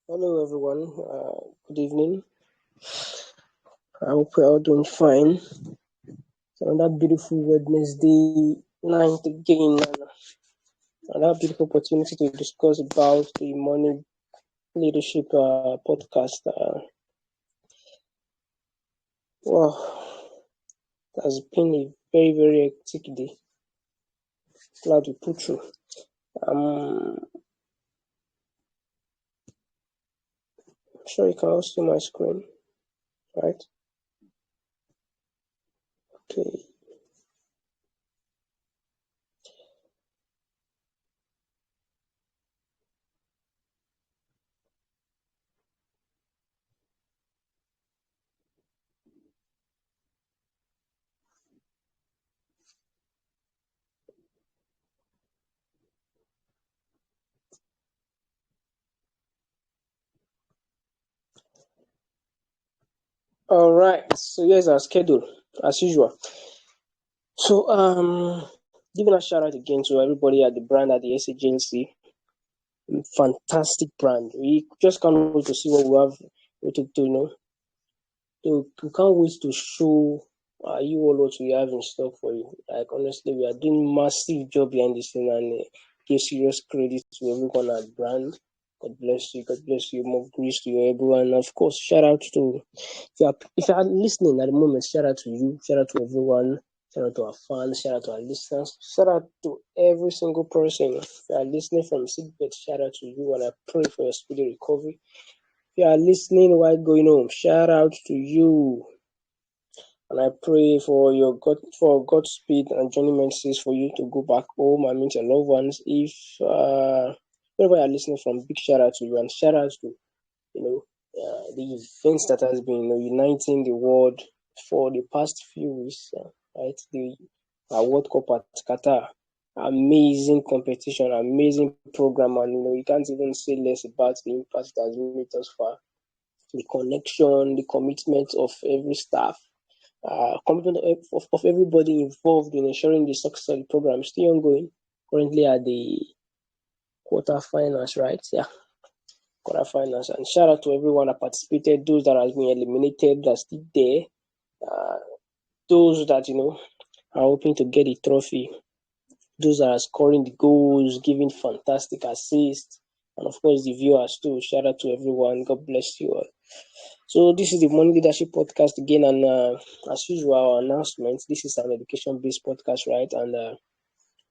Hello, everyone. Good evening. I hope we're all doing fine. It's another beautiful Wednesday night again, and another beautiful opportunity to discuss about the Money Leadership podcast. Wow, it has been a very, very hectic day. Glad we put through. I'm sure you can all see my screen, right? Okay. All right. So here's our schedule, as usual. So giving a shout out again to everybody at the brand at the S agency. Fantastic brand. We just can't wait to see what we have we can't wait to show you all what we have in stock for you. Like honestly, we are doing massive job behind this thing and give serious credit to everyone at brand. God bless you. God bless you. More grace to you, everyone. And of course, shout out to if you are listening at the moment. Shout out to you. Shout out to everyone. Shout out to our fans. Shout out to our listeners. Shout out to every single person. If you are listening from sickbed, shout out to you, and I pray for your speedy recovery. If you are listening while going home, shout out to you. And I pray for God's speed and journey mercies for you to go back home and meet your loved ones. If wherever you're listening from, big shout out to you and shout out to the events that has been uniting the world for the past few weeks. Right, the World Cup at Qatar, amazing competition, amazing program, and you can't even say less about the impact it has made us far. The connection, the commitment of every staff, commitment of everybody involved in ensuring the success of the program is still ongoing. Currently at the quarterfinals, right? Yeah, quarterfinals. And shout out to everyone that participated, those that has been eliminated, that's still there, those that are hoping to get the trophy, those that are scoring the goals, giving fantastic assists, and of course the viewers too. Shout out to everyone. God bless you all. So this is the Money Leadership Podcast again, and as usual, our announcements. This is an education-based podcast, right? And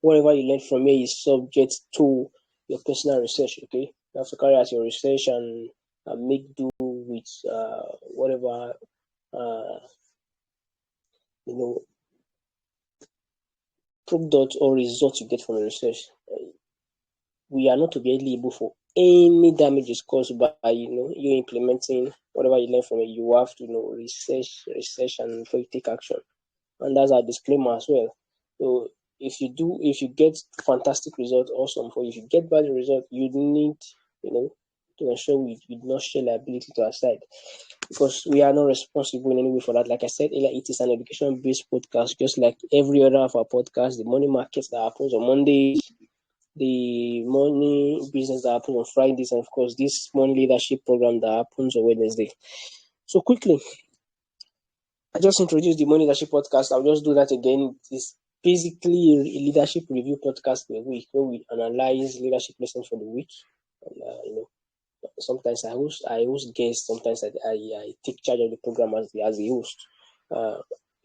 whatever you learn from here is subject to your personal research. Okay, you have to carry out your research and make do with whatever uh, you know product or result you get from the research. We are not to be liable for any damages caused by you implementing whatever you learn from it. You have to research and before you take action, and that's our disclaimer as well. So if you get fantastic result, awesome. For if you get bad result, you need to ensure we do not share liability to our side, because we are not responsible in any way for that. Like I said earlier, it is an education-based podcast, just like every other of our podcasts. The money markets that happens on Mondays, the money business that happens on Fridays, and of course this money leadership program that happens on Wednesday. So quickly, I just introduced the money leadership podcast. I'll just do that again. It's basically a leadership review podcast a week where we analyze leadership lessons for the week. And, sometimes I host guests. Sometimes I take charge of the program as the host.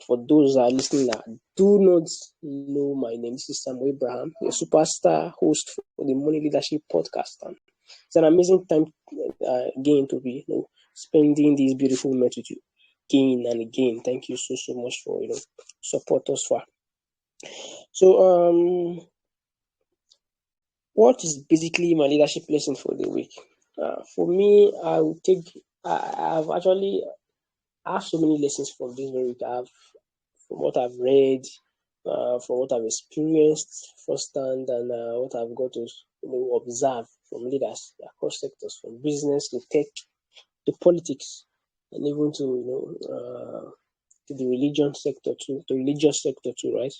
For those that are listening that do not know my name, this is Samuel Abraham, a superstar host for the Money Leadership Podcast. And it's an amazing time again to be spending these beautiful moments with you again and again. Thank you so much for support us far. So what is basically my leadership lesson for the week? For me, I have so many lessons from this very week. From what I've read, from what I've experienced firsthand, and what I've got to observe from leaders across sectors, from business to tech to politics, and even to the religious sector too, right?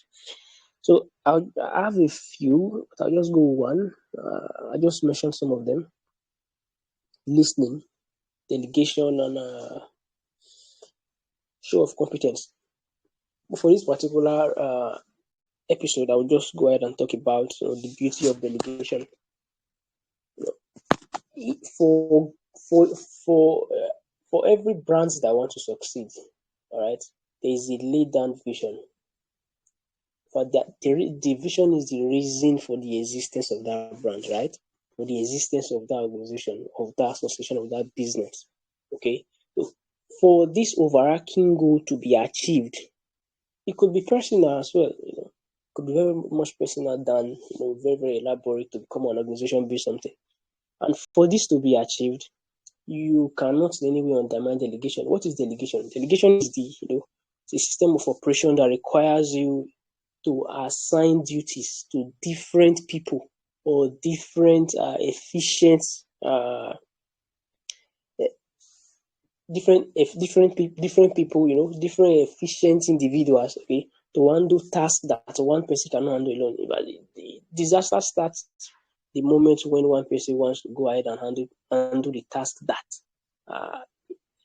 So I have a few, but I'll just go one. I just mentioned some of them. listening, delegation, and show of competence. But for this particular episode, I will just go ahead and talk about the beauty of delegation. For for for uh, for every brand that want to succeed, all right, there is a laid down vision. For that, the vision is the reason for the existence of that brand, right? For the existence of that organization, of that association, of that business. Okay, so for this overarching goal to be achieved, it could be personal as well. It could be very much personal than very very elaborate to become an organization build something. And for this to be achieved, you cannot in any way undermine delegation. What is delegation? Delegation is the system of operation that requires you to assign duties to different people or different efficient different people, different efficient individuals, okay, to handle tasks that one person cannot handle alone. But the disaster starts the moment when one person wants to go ahead and handle the task uh,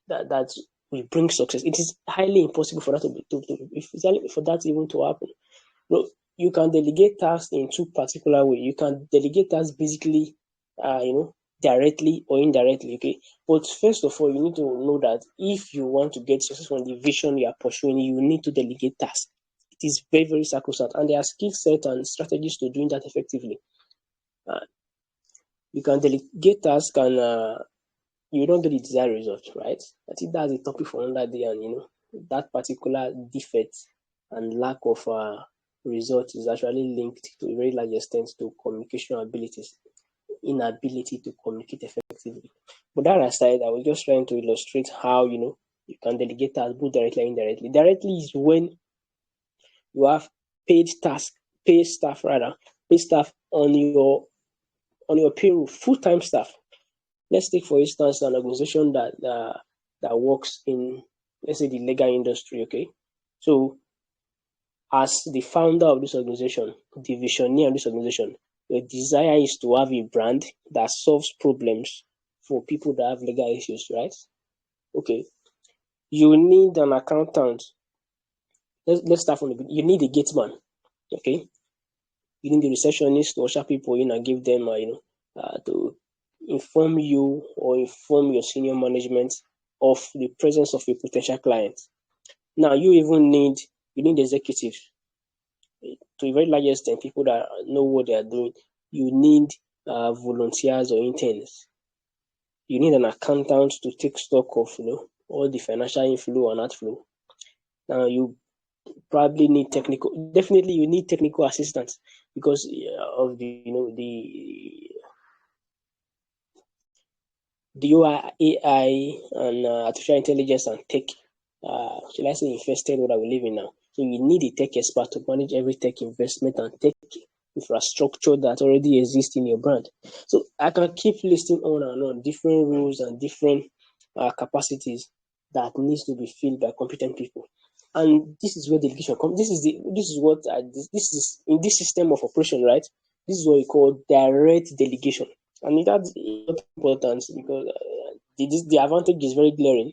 that will bring success. It is highly impossible for that for that even to happen. No, you can delegate tasks in two particular ways. You can delegate tasks basically, directly or indirectly. Okay, but first of all, you need to know that if you want to get success from the vision you are pursuing, you need to delegate tasks. It is very very sacrosanct, and there are skill set and strategies to doing that effectively. Uh, you can delegate tasks and you don't get the desired result, right? I think that's a topic for another day, and that particular defect and lack of result is actually linked to a very large extent to communication abilities, inability to communicate effectively. But that aside, I was just trying to illustrate how you can delegate tasks both directly and indirectly. Directly is when you have paid task, paid staff rather, paid staff on your payroll, full-time staff. Let's take, for instance, an organization that works in, let's say, the legal industry. Okay, so as the founder of this organization, the visionary of this organization, your desire is to have a brand that solves problems for people that have legal issues, right? Okay, you need an accountant. Let's start from the beginning. You need a gate man. Okay, you need a receptionist to usher people in and give them, to inform you or inform your senior management of the presence of a potential client. Now, you need executives to a very large extent, people that know what they are doing. You need volunteers or interns. You need an accountant to take stock of all the financial inflow and outflow. Now, you probably need definitely you need technical assistance because of the AI and artificial intelligence and tech, should I say, infested world that we live in now. So you need a tech expert to manage every tech investment and tech infrastructure that already exists in your brand. So I can keep listing on and on different rules and different capacities that needs to be filled by competent people. And this is where delegation comes. This is what this is in this system of operation, right? This is what we call direct delegation, and that's important because the advantage is very glaring.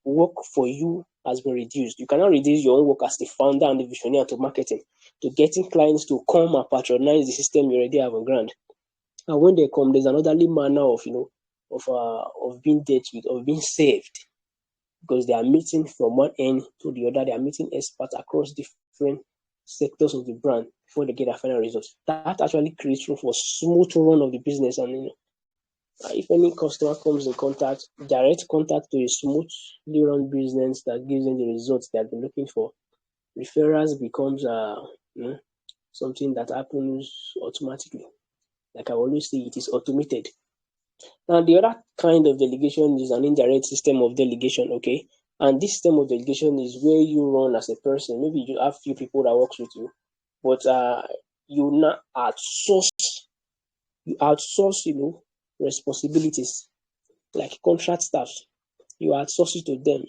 Work for you has been reduced. You cannot reduce your own work as the founder and the visionary to marketing, to getting clients to come and patronize the system you already have on ground. And when they come, there's another manner of being dealt with, of being saved, because they are meeting from one end to the other. They are meeting experts across different sectors of the brand before they get their final results. That actually creates room for smooth run of the business. And if any customer comes in contact, direct contact to a smoothly run business that gives them the results they have been looking for, referrals becomes something that happens automatically. Like I always say, it is automated. Now, the other kind of delegation is an indirect system of delegation, okay? And this system of delegation is where you run as a person. Maybe you have few people that works with you, but you not outsource, responsibilities like contract staff. You outsource it to them.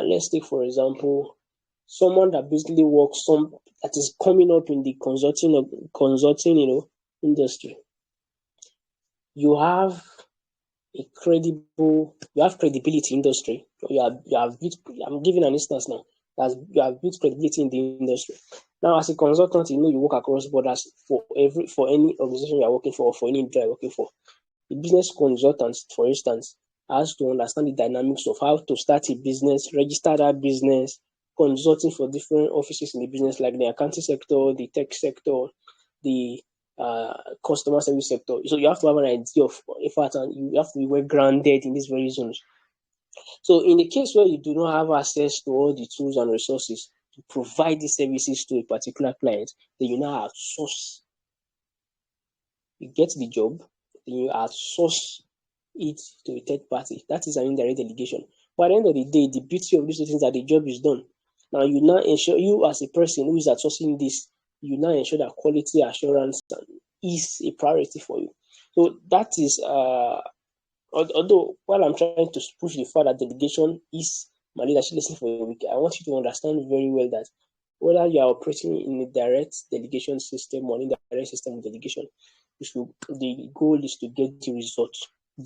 Let's take, for example, someone that basically works that is coming up in the consulting industry. You have a credible, you have credibility in industry. I'm giving an instance now. You have built credibility in the industry. Now, as a consultant, you work across borders for any organization you are working for, or for any industry you are working for. The business consultant, for instance, has to understand the dynamics of how to start a business, register that business, consulting for different offices in the business, like the accounting sector, the tech sector, the customer service sector. So you have to have an idea of, in fact, and you have to be well grounded in these very zones. So in the case where you do not have access to all the tools and resources to provide these services to a particular client, then you now outsource. You get the job, then you outsource it to a third party. That is an indirect delegation. But at the end of the day, the beauty of this is that the job is done. Now you now ensure, you as a person who is outsourcing this, you now ensure that quality assurance is a priority for you. So that is although while I'm trying to push the fact that delegation is my leadership lesson for a week, I want you to understand very well that whether you are operating in a direct delegation system or in indirect system of delegation, the goal is to get the result,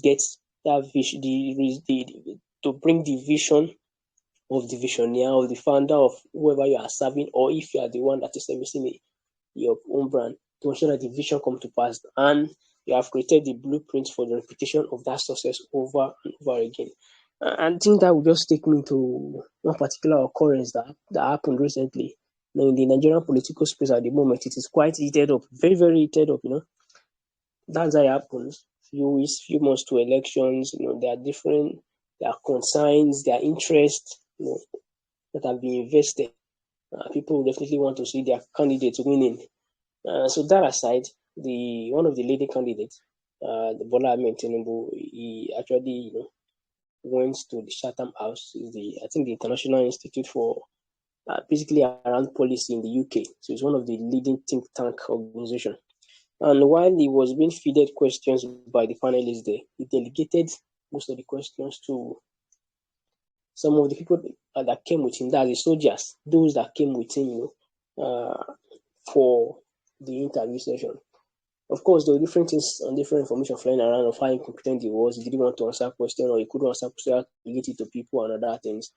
get that vision, to bring the vision of the visionary or the founder of whoever you are serving, or if you are the one that is servicing your own brand, to ensure that the vision come to pass, and you have created the blueprint for the repetition of that success over and over again. I think that will just take me to one particular occurrence that happened recently. Now, in the Nigerian political space at the moment, it is quite heated up, very, very heated up, That's how it happens. Few months to elections, there are concerns, there are interests, that have been invested. People definitely want to see their candidates winning. So that aside, one of the leading candidates, the Bola Ahmed Tinubu, he actually, went to the Chatham House, I think the International Institute for basically around policy in the UK. So it's one of the leading think tank organizations. And while he was being fed questions by the panelists there, he delegated most of the questions to some of the people that came with him, that the soldiers, those that came with him, for the interview session. Of course, there were different things and different information flying around of how incompetent he was. He didn't want to answer questions, or he couldn't answer questions, relate it to people and other things.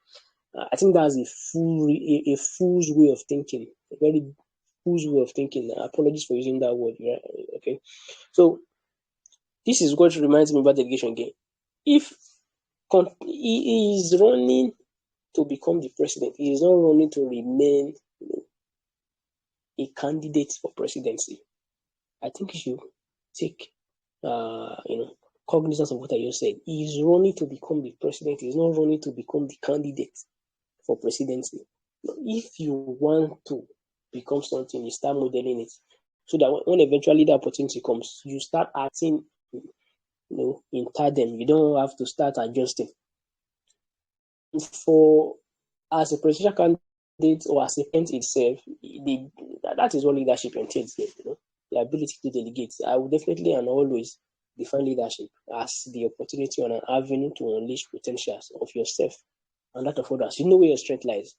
I think that's a fool's way of thinking, a very fool's way of thinking. Apologies for using that word, right? Okay. So this is what reminds me about delegation again. If he is running to become the president, he is not running to remain a candidate for presidency. I think you should take cognizance of what I just said. He is running to become the president. He is not running to become the candidate for presidency. If you want to become something, you start modeling it, so that when eventually the opportunity comes, you start acting, in tandem. You don't have to start adjusting. As a presidential candidate or as a parent itself, that is what leadership entails. The ability to delegate. I will definitely and always define leadership as the opportunity on an avenue to unleash potentials of yourself and that of others. You know where your strength lies,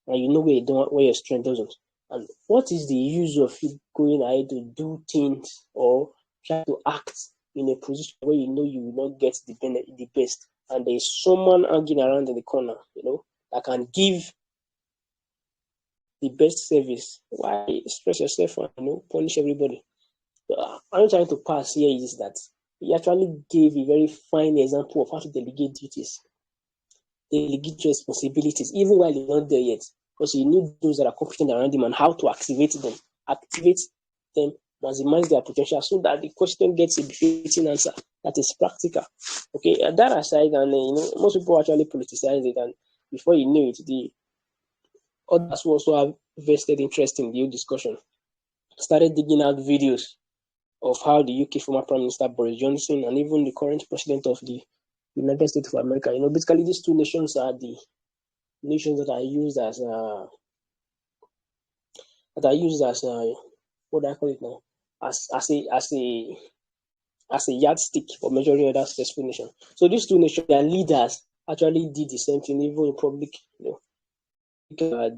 and you know where your strength doesn't. And what is the use of you going ahead to do things or try to act in a position where you know you will not get the best, and there is someone hanging around in the corner, that can give the best service? Why stress yourself and punish everybody? What I'm trying to pass here is that he actually gave a very fine example of how to delegate duties, delegate responsibilities, even while he's not there yet, because he need those that are competent around him and how to activate them, maximize their potential, so that the question gets a fitting answer that is practical. Okay, and that aside, and most people actually politicize it, and before you know it, the others who also have vested interest in the discussion started digging out videos of how the UK former Prime Minister Boris Johnson and even the current president of the United States of America, basically these two nations are the nations that are used as what do I call it now? As a yardstick for measuring other successful nations. So these two nations, their leaders actually did the same thing, even in public,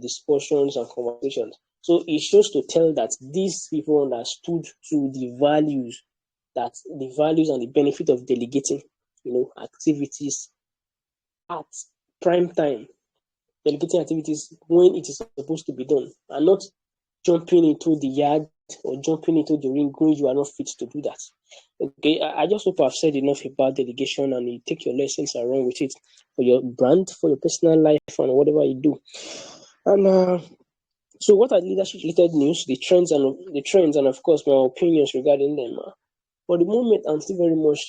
discussions and conversations. So it shows to tell that these people understood to the values and the benefit of delegating, activities at prime time, delegating activities when it is supposed to be done, and not jumping into the yard or jumping into the ring when you are not fit to do that. Okay, I just hope I've said enough about delegation, and you take your lessons and run with it for your brand, for your personal life, and whatever you do. And so, what are leadership-related news, the trends, and of course, my opinions regarding them? For the moment, I'm still very much,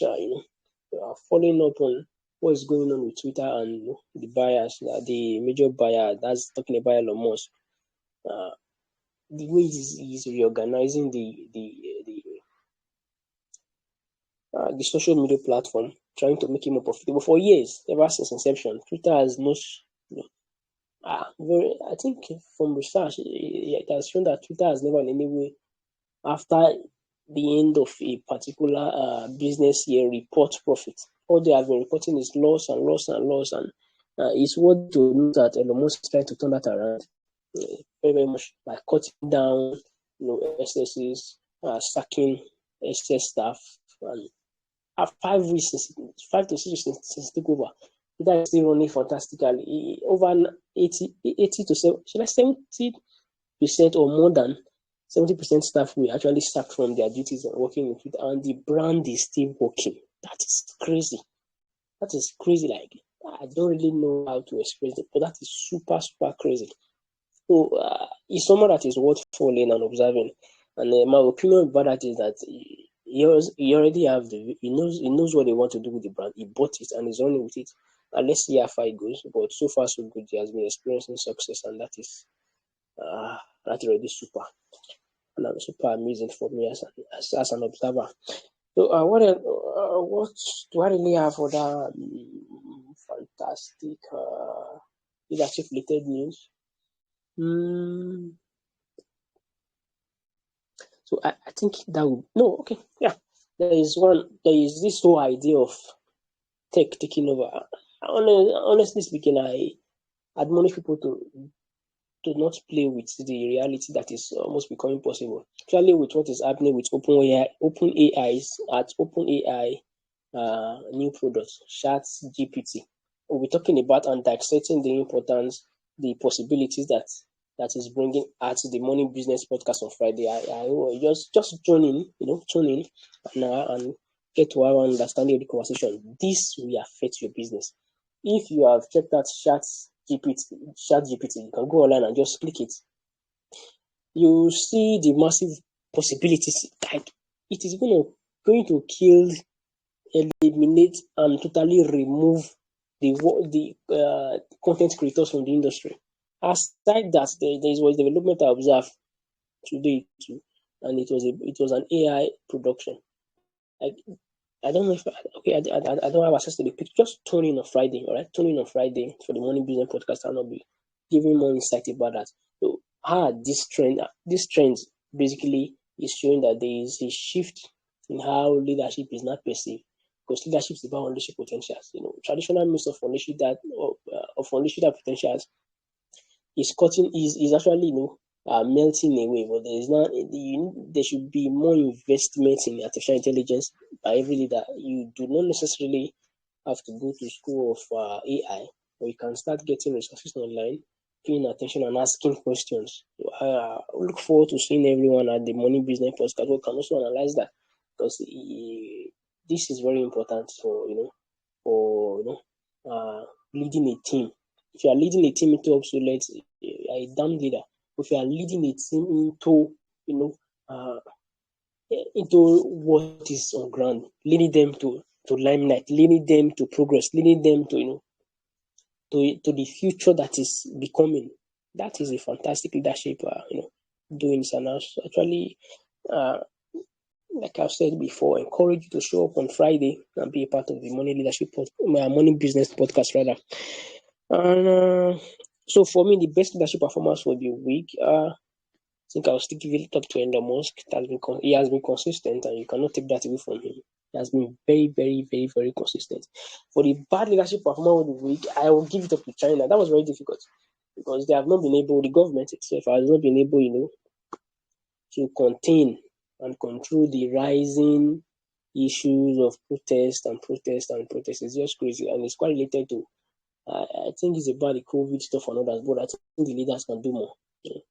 following up on what is going on with Twitter and the buyers, the major buyer that's talking about Elon Musk. The way he's reorganizing the social media platform, trying to make it more profitable. For years, ever since inception, Twitter has not, I think from research, it has shown that Twitter has never in any way, after the end of a particular business year, report profit. All they have been reporting is loss and loss and loss, and it's what to note that Elon Musk is trying to turn that around very, very much by cutting down, SSs, sacking SS staff, and 5 to 6 weeks since takeover. That is still running fantastically. Over 80 to 70% or more than 70% staff will actually sacked from their duties and working with it, and the brand is still working. That is crazy. That is crazy. Like, I don't really know how to express it, but that is super, super crazy. So it's someone that is worth following and observing. And my opinion about that is that he already have he knows what they want to do with the brand. He bought it and is running with it. And let's see how far it goes. But so far so good. He has been experiencing success, and that is already super. And super amazing for me as an observer. So what do I really have for that fantastic leadership related news? So I think that would okay. Yeah. There is this whole idea of tech taking over. Honestly speaking, I admonish people to not play with the reality that is almost becoming possible. Especially with what is happening with OpenAI new products, ChatGPT. We'll be talking about and dissecting the importance, the possibilities that is bringing at the Money Business Podcast on Friday. I just tune in and get to our understanding of the conversation. This will affect your business. If you have checked out ChatGPT, you can go online and just click it. You see the massive possibilities. Like, it is going to kill, eliminate, and totally remove the content creators from the industry. Aside that, there was development I observed today too, and it was an AI production. I don't know if I don't have access to the picture. Just tune in on Friday, all right? Tune in on Friday for the Money Business Podcast, and I'll be giving more insight about that. So, this trend basically is showing that there is a shift in how leadership is not perceived, because leadership is about unleashing potentials. Traditional means of unleashing that potentials is actually melting away, but there should be more investment in artificial intelligence by every leader. You do not necessarily have to go to school of AI, but you can start getting resources online, paying attention and asking questions. I look forward to seeing everyone at the Money Business Podcast who can also analyze that, because this is very important for leading a team. If you are leading a team into obsolete, a damn leader. If you are leading a team into what is on ground, leading them to limelight, leading them to progress, leading them to the future that is becoming. That is a fantastic leadership. Doing and actually, like I've said before, encourage you to show up on Friday and be a part of the Money Business Podcast rather. And so for me, the best leadership performance for the week, I think I'll still give it up to Elon Musk. He has been consistent, and you cannot take that away from him. He has been very, very, very, very consistent. For the bad leadership performance of the week, I will give it up to China. That was very difficult, because they have not been able, the government itself has not been able, to contain and control the rising issues of protest and protest and protest. It's just crazy, and it's quite related to. I think it's about the COVID stuff and others, but I think the leaders can do more.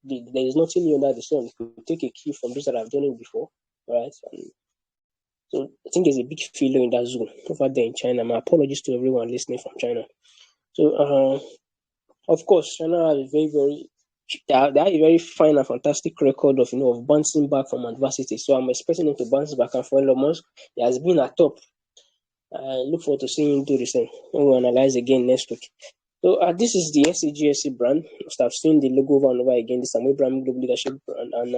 There is nothing new under the sun. You could take a cue from those that have done it before, right? And so I think there's a big failure in that zone over there in China. My apologies to everyone listening from China. So, of course, China has a they have a very fine and fantastic record of bouncing back from adversity. So I'm expecting him to bounce back, and for Elon Musk, he has been at top. I look forward to seeing him do the same. We'll analyze again next week. So this is the SAGSC brand. You must have seen the logo over and over again. This is Samuel Brand Global Leadership brand and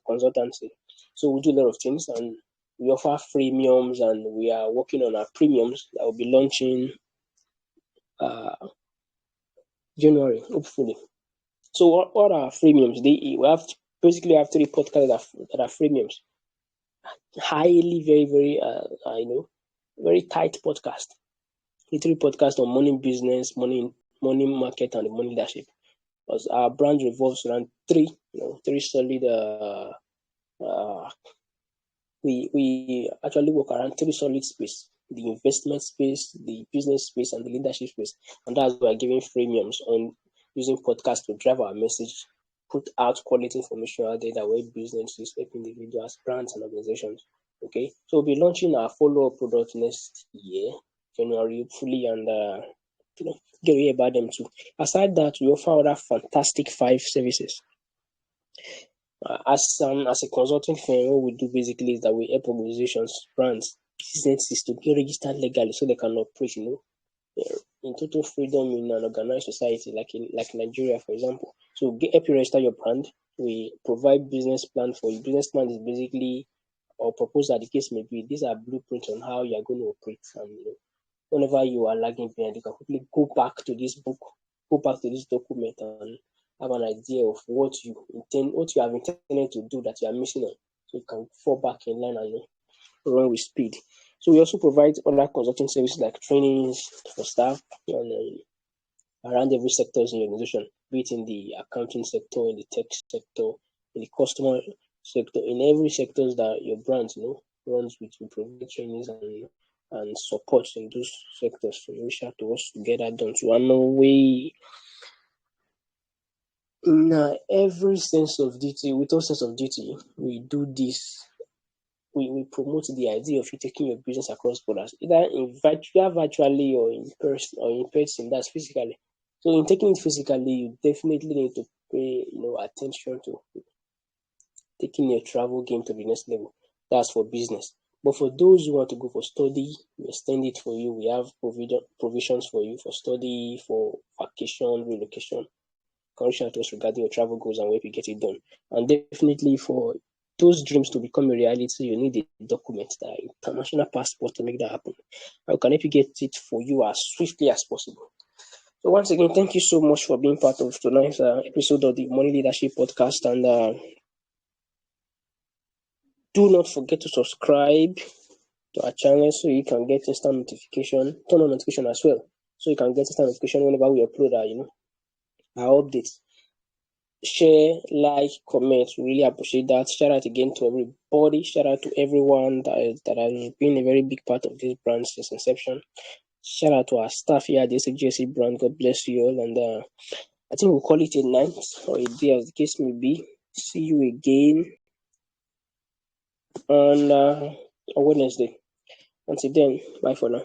consultancy. So we do a lot of things, and we offer freemiums, and we are working on our premiums that will be launching January, hopefully. So what are freemiums? We basically have 3 podcasts that are freemiums. Highly, very, very, very tight podcast. The 3 podcasts on money business, money market, and money leadership. Because our brand revolves around 3 solid. We actually work around 3 solid space: the investment space, the business space, and the leadership space. And that's why we're giving freemiums on using podcasts to drive our message, put out quality information out there that way businesses, help individuals, brands, and organizations. Okay, so we'll be launching our follow-up product next year, January, hopefully, and get away about them too. Aside that, we offer other fantastic 5 services. As a consulting firm, what we do basically is that we help organizations, brands, businesses to get registered legally so they can operate, in total freedom in an organized society like Nigeria, for example. So help you register your brand. We provide business plan for you. Business plan is basically, or proposal, the case may be, these are blueprints on how you are going to operate. And whenever you are lagging behind, you can quickly go back to this book, go back to this document, and have an idea of what you have intended to do that you are missing on, so you can fall back in line and run with speed. So we also provide other consulting services like trainings for staff and around every sector in your organization, be it in the accounting sector, in the tech sector, in the customer sector, in every sectors that your brand runs with. We provide trainings and support in those sectors. So reach out to us to get that done. So I know in every sense of duty, with all sense of duty, we do this. We promote the idea of you taking your business across borders, either virtually or in person, that's physically. So in taking it physically, you definitely need to pay attention to taking your travel game to the next level. That's for business. But for those who want to go for study, we extend it for you. We have provisions for you for study, for vacation, relocation. Reach out to us regarding your travel goals and where we get it done. And definitely for those dreams to become a reality, you need a document, that international passport, to make that happen. How can help you get it for you as swiftly as possible? So once again, thank you so much for being part of tonight's episode of the Money Leadership Podcast. And do not forget to subscribe to our channel so you can get instant notification. Turn on notification as well, so you can get instant notification whenever we upload our updates. Share, like, comment. Really appreciate that. Shout out again to everybody. Shout out to everyone that has been a very big part of this brand since inception. Shout out to our staff here at the SAGSC brand. God bless you all. And I think we'll call it a night or a day, as the case may be. See you again on Wednesday. Until then, bye for now.